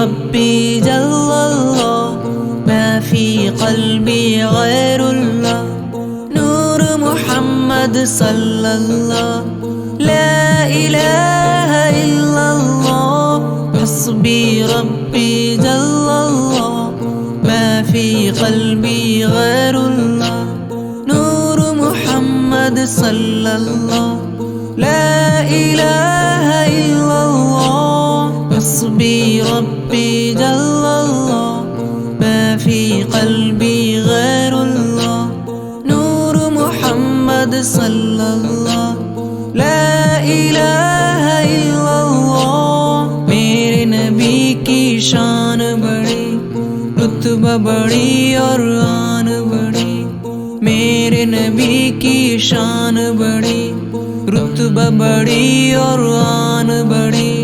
रब्बी जल्लल्लाह मा फी क़ल्बी गैरुल्लाह नूर मुहम्मद सल्लल्लाह ला इलाहा इल्लल्लाह हस्बी रब्बी जल्लल्लाह मा फी क़ल्बी गैरुल्लाह नूर मुहम्मद सल्लल्लाह ला इलाहा इल्लल्लाह हस्बी रब्बी जल्लल्लाह मा फी क़ल्बी गैरुल्लाह नूर मुहम्मद सल्लल्लाह ला इलाहा इल्लल्लाह। मेरे नबी की शान बड़ी, रुतबा बड़ी और आन बड़ी। मेरे नबी की शान बड़ी, रुतबा बड़ी और आन बड़ी।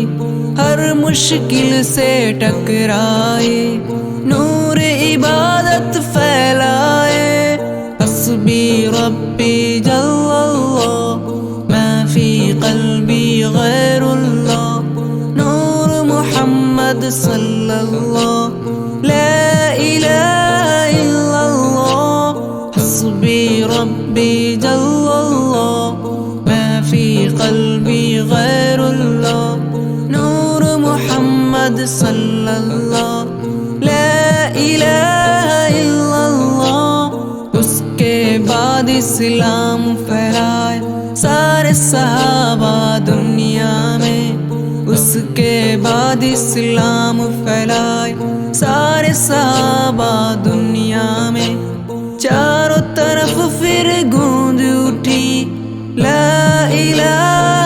हर मुश्किल से टकराए, नूर इबादत फैलाए। हस्बी रब्बी जल्लल्लाह मा फी क़ल्बी गैरुल्लाह नूर मुहम्मद सल्लल्लाह ला इलाहा इल्लल्लाह हस्बी रब्बी जल्लल्लाह मा फी क़ल्बी गैरुल्लाह नूर मुहम्मद सल्लल्लाह ला इलाहा इल्लल्लाह। उसके बाद इस्लाम फैलाया सारे सहाबा दुनिया में। उसके बाद इस्लाम फैलाया सारे सहाबा दुनिया में। चारों तरफ फिर गूंज उठी ला इलाहा